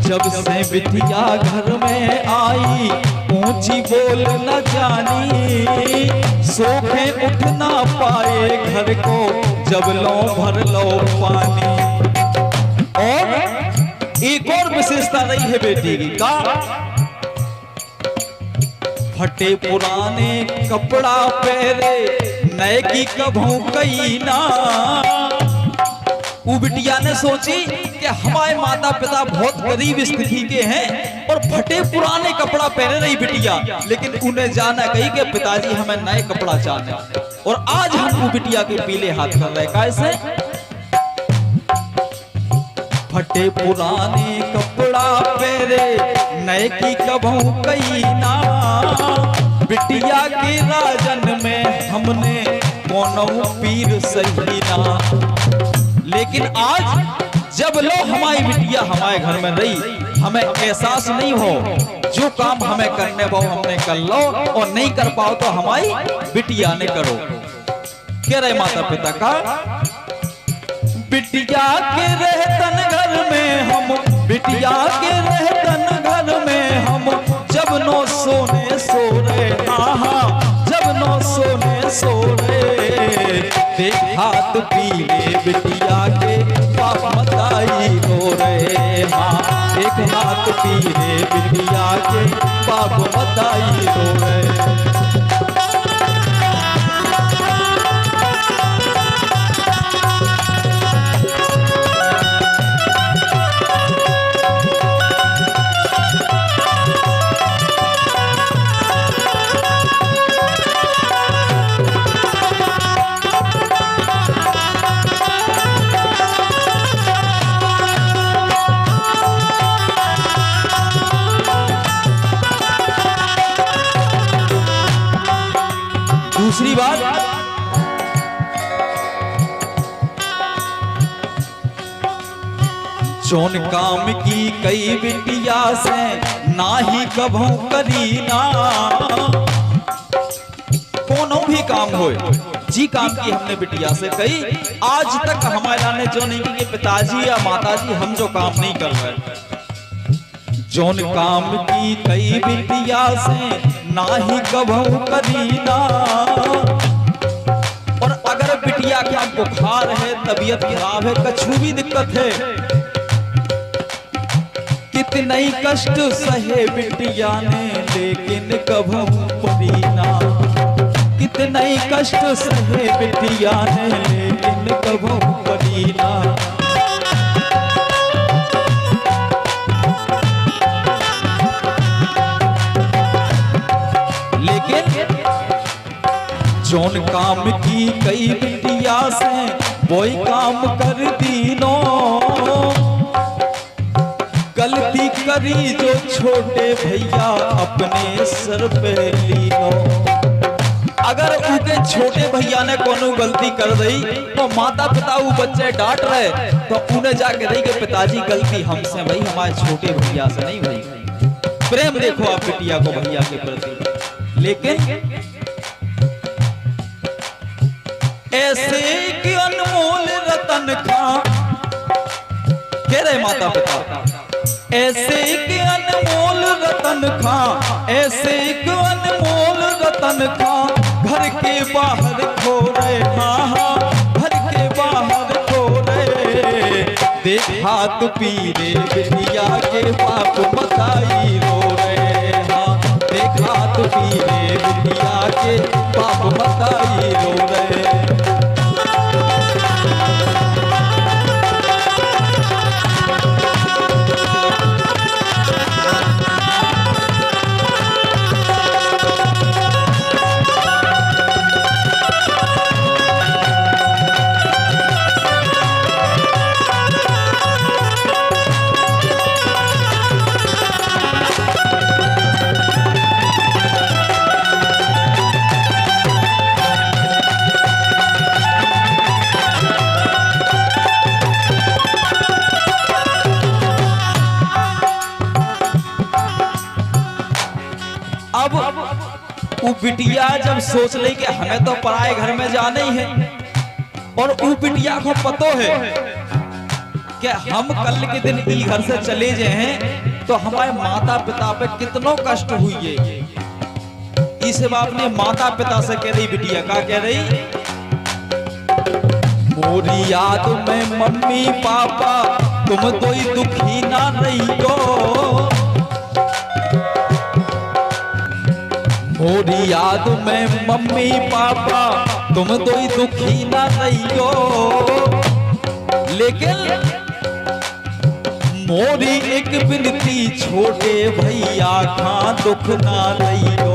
जब से बिटिया घर में आई ऊंची बोल न जानी, सोखे उठ ना पाए घर को जब लो भर लो पानी। और एक और विशेषता रही है बेटी की का, फटे पुराने कपड़ा पहरे नए की कभों कई ना। वो बिटिया ने सोची कि हमारे माता पिता बहुत गरीब स्थिति के हैं और फटे पुराने कपड़ा पहने रही बिटिया, लेकिन उन्हें जाना कही कि पिताजी हमें नए कपड़ा चाहते। और आज हम वो बिटिया के पीले हाथ कर रहे कैसे, फटे पुराने कपड़ा पहरे नए की कभों कई ना। बिटिया के राजन में हमने कोनो पीर सही ना। लेकिन आज जब लो हमारी बिटिया हमारे घर में रही, हमें एहसास नहीं हो जो काम हमें करने वो हमने कर लो और नहीं कर पाओ तो हमारी बिटिया ने करो। कह रहे माता पिता का, बिटिया के रहतन घर में हम, बिटिया के रहतन घर में हम, जब नो सोने सो रे, आहा जब नो सोने सो रे। हाथ पीले बिटिया के पाप मताई रो रे, हाँ एक हाथ पीले बिटिया के पाप मताई रो रे। दूसरी बात, चोन काम की कई बिटिया से नाही कभों करी ना। कोनो भी काम हो जी काम की हमने बिटिया से कही, आज तक हमारा ने जो नहीं की पिताजी या माताजी हम जो काम नहीं कर रहे। जोन काम की कई बिटिया से नाही कभों करी ना। और अगर बिटिया क्या बुखार है, तबीयत खराब है, कछु भी दिक्कत है, कितने कष्ट सहे बिटिया ने लेकिन कभों परी ना। कितने कष्ट सहे बिटिया ने लेकिन कभों परी ना। जोन काम की कई बिटिया से वही काम कर दीनो। गलती करी जो छोटे भैया अपने सर पे लीनो। अगर उनके छोटे भैया ने कोनो गलती कर दी तो माता पिता वो बच्चे डांट रहे तो उन्हें जाके रही कि पिताजी गलती हमसे भाई, हमारे छोटे भैया से नहीं भाई। प्रेम देखो आप बिटिया को भैया के प्रति। लेकिन ऐसे के अनमोल रतन का, कह रहे माता पिता, ऐसे के अनमोल रतन का, ऐसे के अनमोल रतन का, घर के बाहर खो रहे, हाँ घर के बाहर खो रहे। देख हाथ पीले बिटिया के पाप मताई रो रहे, हाँ देख हाथ पीले बिटिया के पाप मताई रो रहे। वो बिटिया जब सोच ले कि हमें तो पराए घर में जाना ही है, और वो बिटिया को पतो है कि हम कल के दिन ई घर से चले जाए तो हमारे माता पिता पे कितनो कष्ट हुई है। इस बाप ने माता पिता से कह रही बिटिया का कह रही, मोरी याद में मम्मी पापा तुम तो ही दुखी ना रही हो, मोरी याद में मम्मी पापा तुम तो ही दुखी ना रही हो, लेकिन मोरी एक बिनती छोटे भैया का दुख ना रही हो।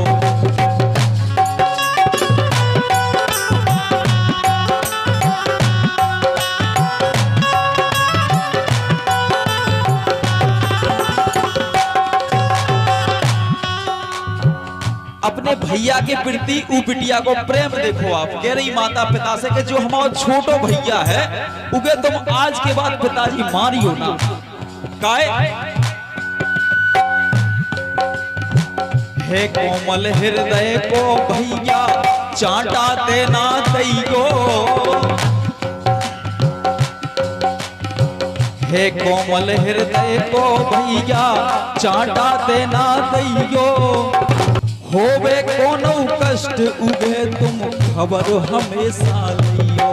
अपने भैया के प्रति उ बिटिया को प्रेम देखो। आप कह रही माता पिता से कि जो हमारा छोटो भैया है उगे तुम आज के बाद पिताजी मारियो ना। काय हे कोमल हृदय को भैया चाटा देना दैयो, हे कोमल हृदय को भैया चाटा देना दैयो, होवे कोनो कष्ट उगे तुम खबर हमेशा लियो।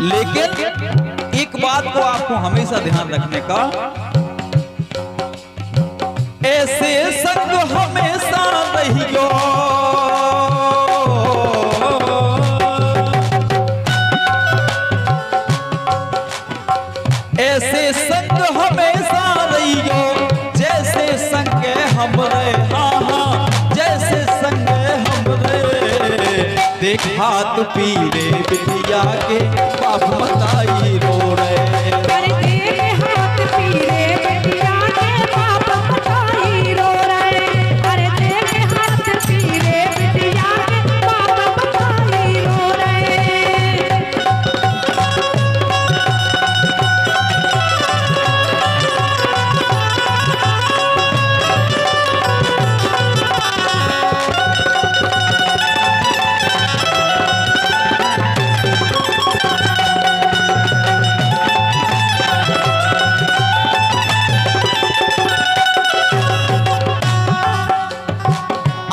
लेकिन एक बात को आपको हमेशा ध्यान रखने का, ऐसे संग हमेशा रहियो, ऐसे संग हमेशा रहियो जैसे संग हमरे, हाँ हाँ जैसे संग हमरे, देख हाथ पीरे बिटिया के बाप मताई रो रहे, अरे देख हाथ पीरे बिटिया के बाप मताई रो रहे, अरे देख हाथ पीरे बिटिया के बाप मताई रो रहे।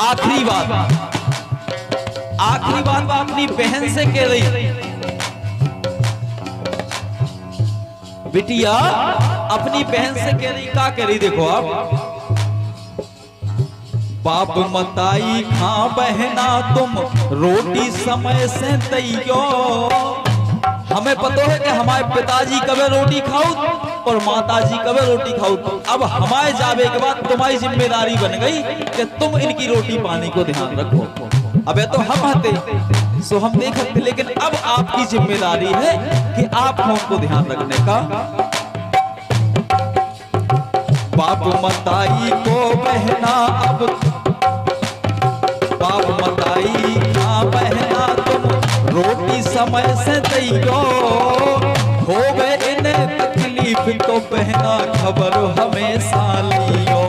आखिरी बात अपनी बहन से कह रही, बिटिया अपनी बहन से कह रही, क्या कह रही देखो आप, बाप मताई खा बहना तुम रोटी समय से दैयो। हमें पता है कि हमारे पिताजी कभी रोटी खाओ और माताजी कभी रोटी खाओ, अब हमारे जावे के बाद तुम्हारी जिम्मेदारी बन गई कि तुम इनकी रोटी पानी को ध्यान रखो। अबे तो हम हते सो हम देख सकते, लेकिन अब आपकी जिम्मेदारी है कि आप उनको ध्यान रखने का। बाप मताई को बहना अब, बाप मताई का बहना तुम रोटी समय से दैयो, हो गए इन्हें तकलीफ तो बहना खबर हमेशा लियो।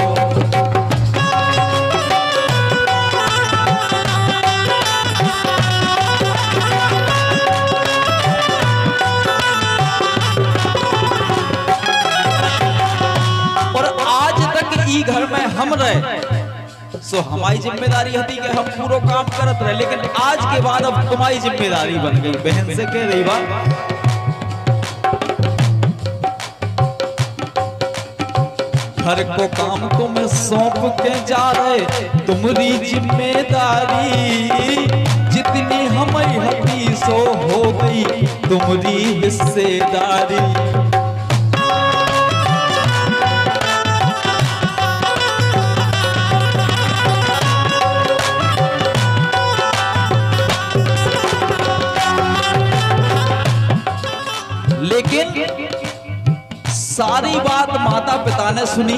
ई घर में हम रहे सो हमारी जिम्मेदारी होती कि हम पूरा काम करत रहे, लेकिन आज के बाद अब तुम्हारी जिम्मेदारी बन गई। बहन से कह रही बात, घर को काम तुम सौंप के जा रहे, तुम्हारी जिम्मेदारी जितनी हमारी हती सो हो गई तुम्हारी हिस्सेदारी। लेकिन सारी बात माता पिता ने सुनी,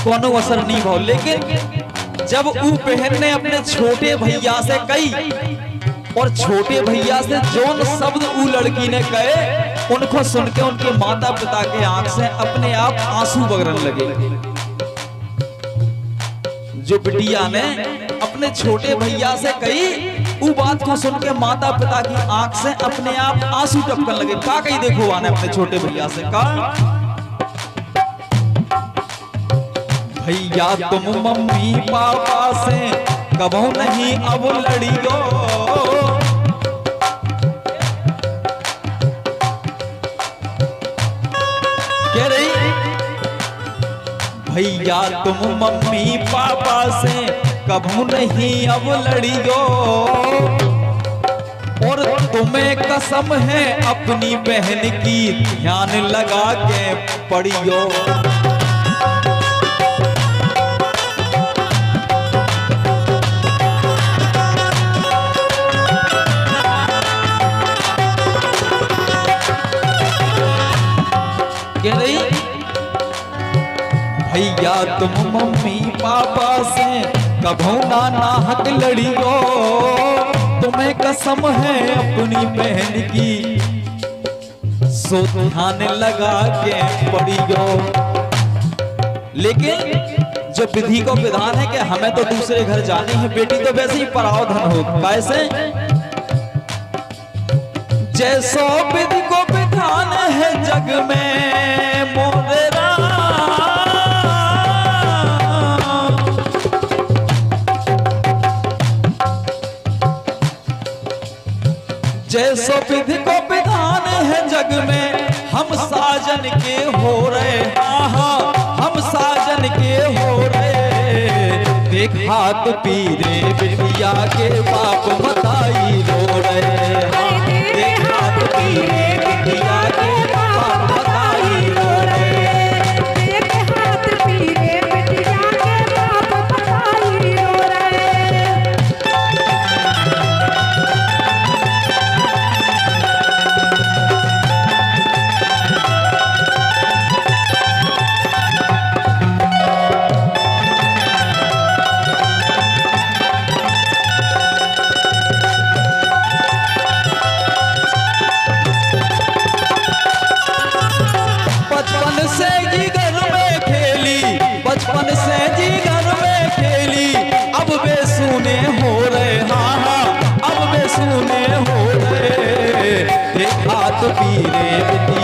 कोनो असर नहीं हुआ। लेकिन जब ऊ बहन ने अपने छोटे भैया से कही और छोटे भैया से जोन शब्द ऊ लड़की ने कहे उनको सुन के उनके माता पिता के आंख से अपने आप आंसू बगरने लगे। जो बिटिया ने अपने छोटे भैया से कही, वो बात को सुन के माता पिता की आंख से अपने आप आंसू टपकने लगे। का कही देखो आने अपने छोटे भैया से, कहा भैया तुम मम्मी पापा से कबो नहीं अब लड़ियो, कह रही भैया तुम मम्मी पापा से कबो नहीं अब लड़ियो, और तुम्हें कसम है अपनी बहन की ध्यान लगा के पढ़ियो। कह रही भैया तुम मम्मी पापा से कभू ना नाहक लड़ियो, तुम्हें कसम है अपनी बहन की सो ध्यान लगा के पढ़ियो। लेकिन जो विधि को विधान है कि हमें तो दूसरे घर जानी है, बेटी तो वैसे ही पराव धन हो, कैसे जैसो विधि को विधान है जग में मोरे राम, जैसो विधि को विधान है जग में हम साजन के हो रहे, हम साजन के हो रहे। देख हाथ पीरे बिटिया के बाप मताई रो रहे, देख हाथ पीरे बिटिया के बाप मताई रो रहे, देख हाथ पीरे बिटिया के बाप मताई रो रहे। बचपन से जी घर में खेली, बचपन से जी घर में खेली, अब बेसुने हो रहे, अब बेसुने हो रहे। देख हाथ पीरे बिटिया